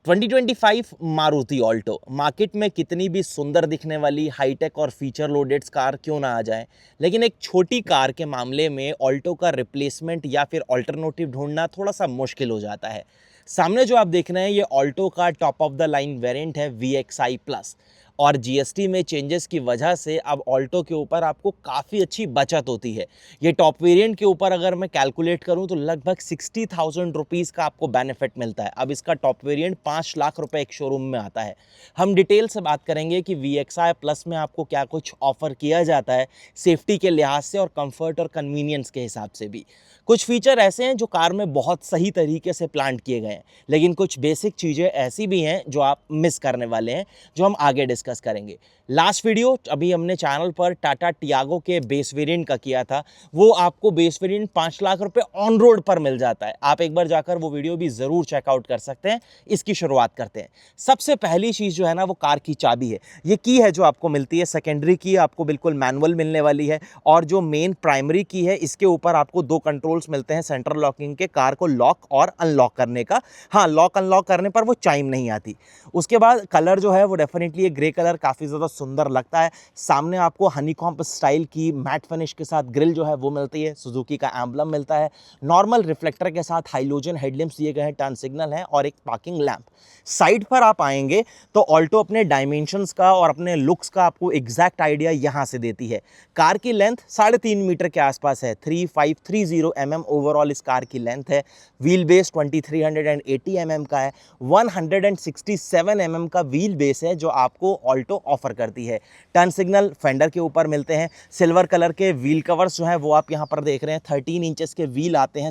2025 Maruti Alto market में कितनी भी सुंदर दिखने वाली हाईटेक और फीचर लोडेड कार क्यों ना आ जाए, लेकिन एक छोटी कार के मामले में ऑल्टो का रिप्लेसमेंट या फिर ऑल्टरनेटिव ढूंढना थोड़ा सा मुश्किल हो जाता है। सामने जो आप देख रहे हैं ये ऑल्टो का top of the line variant है VXI प्लस, और जीएसटी में चेंजेस की वजह से अब ऑल्टो के ऊपर आपको काफ़ी अच्छी बचत होती है। ये टॉप वेरिएंट के ऊपर अगर मैं कैलकुलेट करूं तो लगभग 60,000 रुपीज़ का आपको बेनिफिट मिलता है। अब इसका टॉप वेरिएंट 5 लाख रुपए एक शोरूम में आता है। हम डिटेल से बात करेंगे कि VXI प्लस में आपको क्या कुछ ऑफर किया जाता है सेफ्टी के लिहाज से और कंफर्ट और कन्वीनियंस के हिसाब से भी। कुछ फीचर ऐसे हैं जो कार में बहुत सही तरीके से प्लांट किए गए हैं, लेकिन कुछ बेसिक चीज़ें ऐसी भी हैं जो आप मिस करने वाले हैं, जो हम आगे डिस्कस करेंगे। लास्ट वीडियो अभी हमने चैनल पर टाटा टियागो के बेस वेरिएंट का किया था, वो आपको बेस वेरिएंट 5 लाख रुपए ऑन रोड पर मिल जाता है। आप एक बार जाकर वो वीडियो भी ज़रूर चेकआउट कर सकते हैं। इसकी शुरुआत करते हैं। सबसे पहली चीज़ जो है ना वो कार की चाबी है। ये की है जो आपको मिलती है, सेकेंडरी की आपको बिल्कुल मैनुअल मिलने वाली है, और जो मेन प्राइमरी की है इसके ऊपर आपको 2 कंट्रोल्स मिलते हैं सेंट्रल लॉकिंग के, कार को लॉक और अनलॉक करने का। हाँ, लॉक अनलॉक करने पर वो चाइम नहीं आती। उसके बाद कलर जो है वो डेफिनेटली ग्रे कलर काफ़ी ज़्यादा सुंदर लगता है। सामने आपको हनीकॉम्ब स्टाइल की मैट फिनिश के साथ ग्रिल जो है वो मिलती है, सुजुकी का एम्बलम मिलता है, नॉर्मल रिफ्लेक्टर के साथ हाइलोजन हेडलैम्प्स दिए गए हैं, टर्न सिग्नल है और एक पार्किंग लैंप। साइड पर आप आएंगे तो ऑल्टो अपने डायमेंशंस का और अपने लुक्स का आपको एग्जैक्ट आइडिया यहाँ से देती है। कार की लेंथ 3.5 मीटर के आसपास है, 3530 mm ओवरऑल इस कार की लेंथ है। व्हील बेस 2380 mm का है, 167 mm का व्हील बेस है जो आपको ऑल्टो ऑफर करती है। टर्न सिग्नल फेंडर के ऊपर मिलते हैं। सिल्वर कलर के व्हील कवर्स जो हैं वो आप यहाँ पर देख रहे हैं, 13 इंचेस के व्हील आते हैं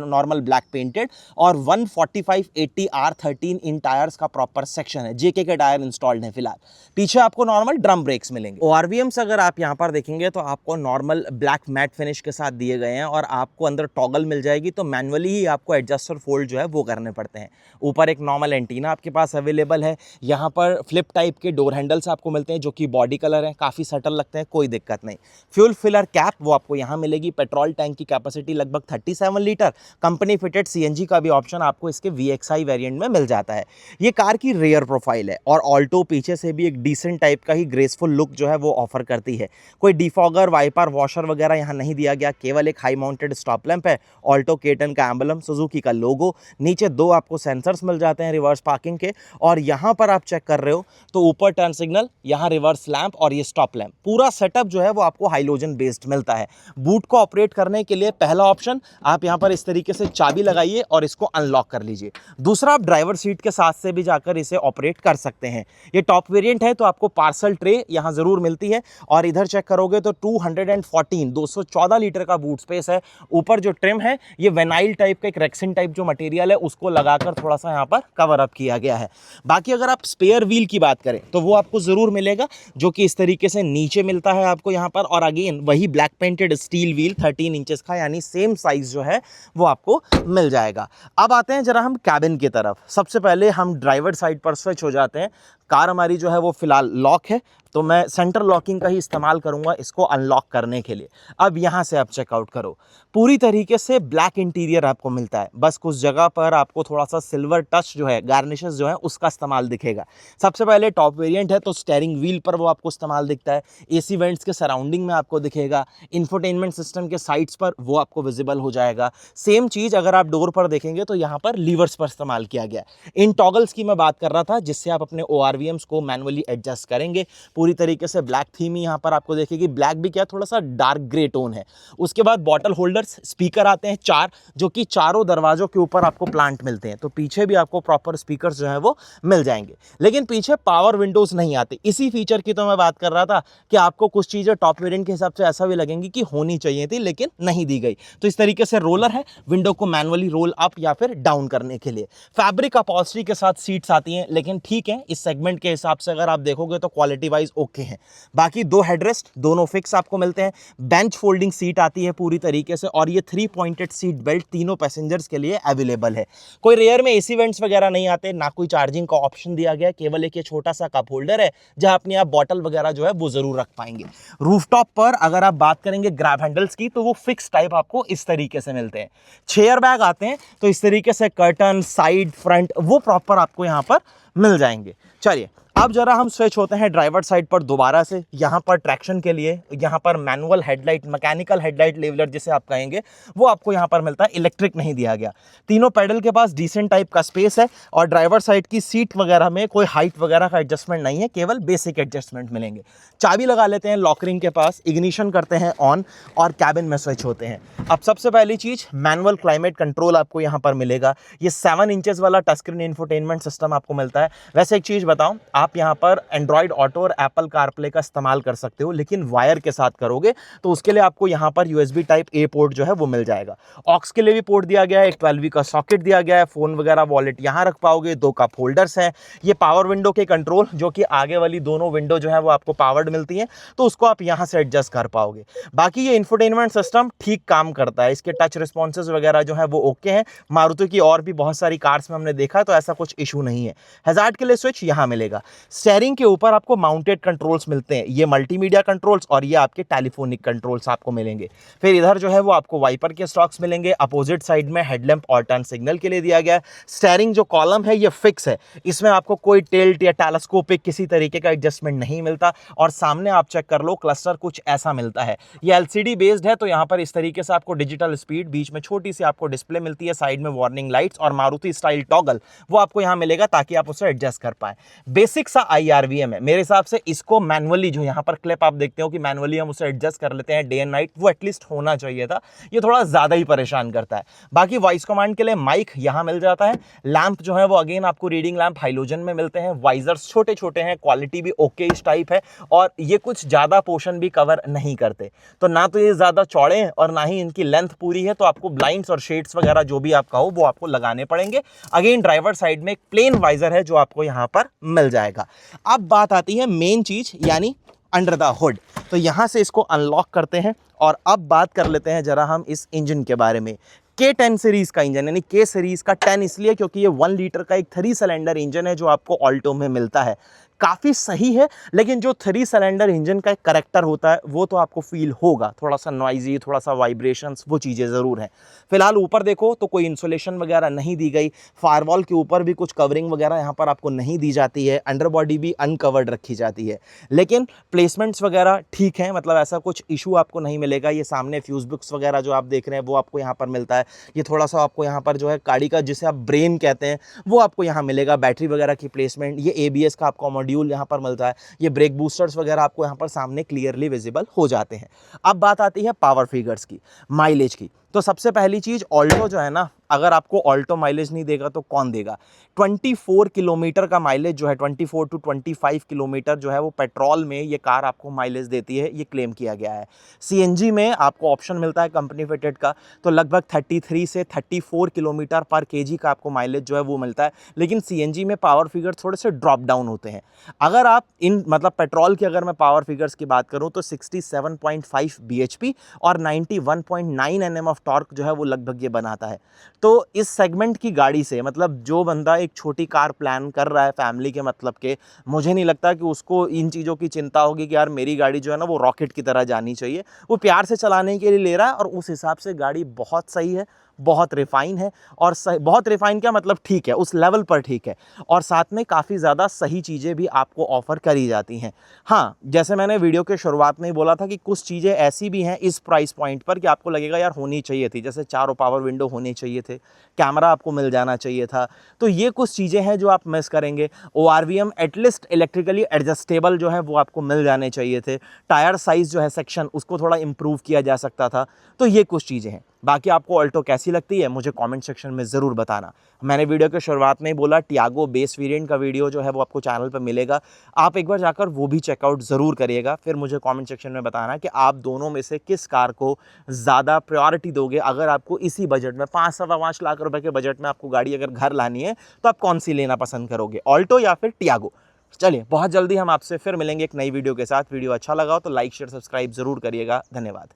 नॉर्मल ब्लैक पेंटेड, और 145/80 R13 इन टायर्स का प्रॉपर सेक्शन है। जेके के टायर इंस्टॉल्ड हैं फिलहाल। पीछे आपको नॉर्मल ड्रम ब्रेक्स मिलेंगे। ORVMs अगर आप यहाँ पर देखेंगे तो आपको नॉर्मल ब्लैक मैट फिनिश के साथ दिए गए हैं, और आपको अंदर टॉगल मिल जाएगी, तो मैनुअली ही आपको एडजस्ट और फोल्ड जो है वो करने पड़ते हैं। ऊपर एक नॉर्मल एंटीना आपके पास अवेलेबल है। यहाँ पर फ्लिप टाइप के डोर हैंडल्स आपको मिलते हैं जो कि बॉडी कलर है, काफ़ी सटल लगते हैं, कोई दिक्कत नहीं। फ्यूल फिलर कैप वो आपको यहाँ मिलेगी। पेट्रोल टैंक की कैपेसिटी लगभग 37 लीटर। कंपनी फिटेड CNG का भी ऑप्शन आपको इसके VXI वेरिएंट में मिल जाता है। ये कार की रेयर प्रोफाइल है, और ऑल्टो पीछे से भी एक डिसेंट टाइप का ही ग्रेसफुल लुक जो है वो ऑफर करती है। कोई डिफॉगर, वाइपर, वॉशर वगैरह यहाँ नहीं दिया गया, केवल एक हाई माउंटेड स्टॉप लैंप है, ऑल्टो K10 का एम्बलम, सुजुकी का लोगो। नीचे 2 आपको सेंसर्स मिल जाते हैं रिवर्स पार्किंग के, और यहाँ पर आप चेक कर रहे हो तो ऊपर टर्न सिग्नल, यहाँ रिवर्स लैंप और ये स्टॉप लैंप। पूरा सेटअप जो है वो आपको हाइलोजन बेस्ड मिलता है। बूट को ऑपरेट करने के लिए पहला ऑप्शन, आप यहाँ पर इस तरीके से चाबी लगाइए और इसको अनलॉक कर लीजिए। दूसरा, आप ड्राइवर सीट के साथ से भी जाकर इसे ऑपरेट कर सकते हैं। ये टॉप वेरिएंट है तो आपको पार्सल ट्रे यहाँ जरूर मिलती है, और इधर चेक करोगे तो 214 लीटर का बूट स्पेस है। ऊपर जो ट्रिम है ये वेनाइल टाइप का एक रेक्सिन टाइप जो मटेरियल है उसको लगाकर थोड़ा सा यहाँ पर कवर अप किया गया है। बाकी अगर आप स्पेयर व्हील की बात करें तो वो आपको जरूर मिलेगा, जो कि इस तरीके से नीचे मिलता है आपको यहाँ पर, और अगेन वही black painted steel wheel 13 inches का, यानी सेम साइज जो है वो आपको मिल जाएगा। अब आते हैं जरा हम कैबिन की तरफ। सबसे पहले हम ड्राइवर साइड पर स्विच हो जाते हैं। कार हमारी जो है वो फिलहाल लॉक है, तो मैं सेंटर लॉकिंग का ही इस्तेमाल करूंगा इसको अनलॉक करने के लिए। अब यहाँ से आप चेकआउट करो, पूरी तरीके से ब्लैक इंटीरियर आपको मिलता है, बस कुछ जगह पर आपको थोड़ा सा सिल्वर टच जो है, गार्निशेस जो है उसका इस्तेमाल दिखेगा। सबसे पहले टॉप वेरिएंट है तो स्टीयरिंग व्हील पर वो आपको इस्तेमाल दिखता है। AC वेंट्स के सराउंडिंग में आपको दिखेगा। इंफोटेनमेंट सिस्टम के साइड्स पर वो आपको विजिबल हो जाएगा। सेम चीज़ अगर आप डोर पर देखेंगे तो यहाँ पर लीवर्स पर इस्तेमाल किया गया। इन टॉगल्स की मैं बात कर रहा था जिससे आप अपने ORVMs को मैनुअली एडजस्ट करेंगे। पूरी तरीके से ब्लैक थीम ही यहाँ पर आपको देखेगी, ब्लैक भी क्या थोड़ा सा डार्क ग्रे टोन है। उसके बाद बॉटल होल्डर्स, स्पीकर आते हैं 4, जो कि चारों दरवाजों के ऊपर आपको प्लांट मिलते हैं, तो पीछे भी आपको प्रॉपर स्पीकर्स जो है वो मिल जाएंगे। लेकिन पीछे पावर विंडोज नहीं आते। इसी फीचर की तो मैं बात कर रहा था कि आपको कुछ चीजें टॉप वेरिएंट के हिसाब से ऐसा भी लगेंगी कि होनी चाहिए थी लेकिन नहीं दी गई। तो इस तरीके से रोलर है विंडो को मैनुअली रोल अप या फिर डाउन करने के लिए। फैब्रिक अपॉल्स्ट्री के साथ सीट्स आती हैं, लेकिन ठीक है इस सेगमेंट सेगमेंट के हिसाब से अगर आप देखोगे तो क्वालिटी वाइज ओके हैं। बाकी 2 हेडरेस्ट दोनों फिक्स आपको मिलते हैं, बेंच फोल्डिंग सीट आती है पूरी तरीके से, और ये 3 पॉइंटेड सीट बेल्ट तीनों पैसेंजर्स के लिए अवेलेबल है। कोई रेयर में एसी वेंट्स वगैरह नहीं आते, ना कोई चार्जिंग का ऑप्शन दिया गया है, केवल एक ये छोटा सा कप होल्डर है जहां अपनी आप बॉटल वगैरह जो है वो जरूर रख पाएंगे। रूफटॉप पर अगर आप बात करेंगे ग्रैब हैंडल्स की, तो वो फिक्स टाइप आपको इस तरीके से मिलते हैं। 6 एयर बैग आते हैं, तो इस तरीके से कर्टन, साइड, फ्रंट वो प्रॉपर आपको यहां पर मिल जाएंगे। चलिए अब जरा हम स्विच होते हैं ड्राइवर साइड पर दोबारा से। यहाँ पर ट्रैक्शन के लिए यहाँ पर manual headlight, mechanical headlight leveller जिसे आप कहेंगे, वो आपको यहाँ पर मिलता है, इलेक्ट्रिक नहीं दिया गया। तीनों पैडल के पास डिसेंट टाइप का स्पेस है, और ड्राइवर साइड की सीट वगैरह में कोई हाइट वगैरह का एडजस्टमेंट नहीं है, केवल बेसिक एडजस्टमेंट मिलेंगे। चाबी लगा लेते हैं लॉकरिंग के पास, इग्निशन करते हैं ऑन, और कैबिन में स्विच होते हैं। अब सबसे पहली चीज मैनुअल क्लाइमेट कंट्रोल आपको यहाँ पर मिलेगा। ये 7 इंचेस वाला टच स्क्रीन इंफोटेनमेंट सिस्टम आपको मिलता है। वैसे एक चीज बताऊं, आप यहाँ पर एंड्रॉइड ऑटो और एप्पल कारप्ले का इस्तेमाल कर सकते हो, लेकिन वायर के साथ करोगे तो उसके लिए आपको यहाँ पर यूएसबी टाइप ए पोर्ट जो है वो मिल जाएगा। ऑक्स के लिए भी पोर्ट दिया गया है, एक 12V का सॉकेट दिया गया है, फोन वगैरह वॉलेट यहाँ रख पाओगे, 2 कप होल्डर्स हैं। ये पावर विंडो के कंट्रोल, जो कि आगे वाली दोनों विंडो जो है वो आपको पावर्ड मिलती है, तो उसको आप यहाँ से एडजस्ट कर पाओगे। बाकी ये इंफोटेनमेंट सिस्टम ठीक काम करता है, इसके टच रिस्पॉन्सेज वगैरह जो है वो ओके हैं। मारुति की और भी बहुत सारी कार्स में हमने देखा, तो ऐसा कुछ इशू नहीं है। हैजार्ड के लिए स्विच यहाँ मिलेगा। स्टीयरिंग के ऊपर आपको माउंटेड कंट्रोल्स मिलते हैं, ये मल्टीमीडिया कंट्रोल्स और ये आपके टेलीफोनिक कंट्रोल्स आपको मिलेंगे। फिर इधर जो है वो आपको वाइपर के स्टॉक्स मिलेंगे। अपोजिट साइड में हेडलैम्प और टर्न सिग्नल के लिए दिया गया है। स्टीयरिंग जो कॉलम है ये फिक्स है, इसमें आपको कोई टिल्ट या टेलीस्कोपिक किसी तरीके का एडजस्टमेंट नहीं मिलता। और सामने आप चेक कर लो, क्लस्टर कुछ ऐसा मिलता है। ये एलसीडी बेस्ड है, तो यहाँ पर इस तरीके से आपको डिजिटल स्पीड, बीच में छोटी सी आपको डिस्प्ले मिलती है, साइड में वार्निंग लाइट्स और मारुति स्टाइल टॉगल वो आपको यहाँ मिलेगा, ताकि आप उसे एडजस्ट कर पाए। बेसिक सा IRVM है, मेरे हिसाब से इसको मैनुअली, जो यहाँ पर क्लिप आप देखते हो कि मैनुअली हम उसे एडजस्ट कर लेते हैं डे एंड नाइट, वो एटलीस्ट होना चाहिए था। ये थोड़ा ज्यादा ही परेशान करता है। बाकी वॉइस कमांड के लिए माइक यहाँ मिल जाता है। लैंप जो है वो अगेन आपको रीडिंग लैंप हाइलोजन में मिलते हैं। वाइजर्स छोटे छोटे हैं, क्वालिटी भी ओके इस टाइप है, और ये कुछ ज्यादा पोर्शन भी कवर नहीं करते, तो ना तो ये ज्यादा चौड़े हैं और ना ही इनकी लेंथ पूरी है, तो आपको ब्लाइंड्स और शेड्स वगैरह जो भी आपका हो वो आपको लगाने पड़ेंगे। अगेन ड्राइवर साइड में एक प्लेन वाइजर है जो आपको यहाँ पर मिल जाएगा। अब बात आती है मेन चीज, यानी अंडर द हुड। तो यहां से इसको अनलॉक करते हैं, और अब बात कर लेते हैं जरा हम इस इंजन के बारे में। K10 सीरीज का इंजन, यानी K सीरीज का 10 इसलिए क्योंकि ये 1 लीटर का एक 3 सिलेंडर इंजन है जो आपको ऑल्टो में मिलता है। काफ़ी सही है, लेकिन जो 3 सिलेंडर इंजन का एक करैक्टर होता है वो तो आपको फील होगा, थोड़ा सा नॉइजी, थोड़ा सा वाइब्रेशंस, वो चीज़ें ज़रूर हैं। फिलहाल ऊपर देखो तो कोई इंसुलेशन वगैरह नहीं दी गई, फायरवॉल के ऊपर भी कुछ कवरिंग वगैरह यहाँ पर आपको नहीं दी जाती है, अंडर बॉडी भी अनकवर्ड रखी जाती है, लेकिन प्लेसमेंट्स वगैरह ठीक है, मतलब ऐसा कुछ इशू आपको नहीं मिलेगा। ये सामने फ्यूज बुक्स वगैरह जो आप देख रहे हैं वो आपको यहाँ पर मिलता है। ये थोड़ा सा आपको यहाँ पर जो है गाड़ी का जिसे आप ब्रेन कहते हैं वो आपको यहाँ मिलेगा। बैटरी वगैरह की प्लेसमेंट, ये ABS का आपको मॉड्यूल यहाँ पर मिलता है। ये ब्रेक बूस्टर्स वगैरह आपको यहाँ पर सामने क्लियरली विजिबल हो जाते हैं। अब बात आती है पावर फिगर्स की, माइलेज की। तो सबसे पहली चीज, ऑल्टो जो है ना, अगर आपको ऑल्टो माइलेज नहीं देगा तो कौन देगा। 24 किलोमीटर का माइलेज जो है, 24 to 25 किलोमीटर जो है वो पेट्रोल में ये कार आपको माइलेज देती है, ये क्लेम किया गया है। CNG में आपको ऑप्शन मिलता है कंपनी फिटेड का, तो लगभग 33 से 34 किलोमीटर पर kg का आपको माइलेज जो है वो मिलता है, लेकिन CNG में पावर फिगर थोड़े से ड्रॉप डाउन होते हैं। अगर आप इन मतलब पेट्रोल की अगर मैं पावर फिगर्स की बात करूं तो 67.5 bhp और 91.9 Nm ऑफ टॉर्क जो है वो लगभग ये बनाता है। तो इस सेगमेंट की गाड़ी से, मतलब जो बंदा एक छोटी कार प्लान कर रहा है फैमिली के मतलब के, मुझे नहीं लगता कि उसको इन चीज़ों की चिंता होगी कि यार मेरी गाड़ी जो है ना वो रॉकेट की तरह जानी चाहिए। वो प्यार से चलाने के लिए ले रहा है, और उस हिसाब से गाड़ी बहुत सही है, बहुत रिफाइन है। और बहुत रिफाइन क्या मतलब, ठीक है, उस लेवल पर ठीक है, और साथ में काफ़ी ज़्यादा सही चीज़ें भी आपको ऑफर करी जाती हैं। हाँ, जैसे मैंने वीडियो के शुरुआत में ही बोला था कि कुछ चीज़ें ऐसी भी हैं इस प्राइस पॉइंट पर कि आपको लगेगा यार होनी चाहिए थी, जैसे चारों पावर विंडो होने चाहिए थे, कैमरा आपको मिल जाना चाहिए था। तो ये कुछ चीज़ें हैं जो आप मिस करेंगे। ORVM एटलीस्ट इलेक्ट्रिकली एडजस्टेबल जो है वो आपको मिल जाने चाहिए थे। टायर साइज़ जो है सेक्शन, उसको थोड़ा इंप्रूव किया जा सकता था। तो ये कुछ चीज़ें हैं। बाकी आपको ऑल्टो कैसी लगती है मुझे कमेंट सेक्शन में ज़रूर बताना। मैंने वीडियो के शुरुआत में ही बोला, टियागो बेस वेरिएंट का वीडियो जो है वो आपको चैनल पर मिलेगा, आप एक बार जाकर वो भी चेकआउट ज़रूर करिएगा। फिर मुझे कमेंट सेक्शन में बताना कि आप दोनों में से किस कार को ज़्यादा प्रायोरिटी दोगे। अगर आपको इसी बजट में 5-5 लाख रुपए के बजट में आपको गाड़ी अगर घर लानी है तो आप कौन सी लेना पसंद करोगे, ऑल्टो या फिर टियागो। चलिए, बहुत जल्दी हम आपसे फिर मिलेंगे एक नई वीडियो के साथ। वीडियो अच्छा लगा हो तो लाइक शेयर सब्सक्राइब ज़रूर करिएगा। धन्यवाद।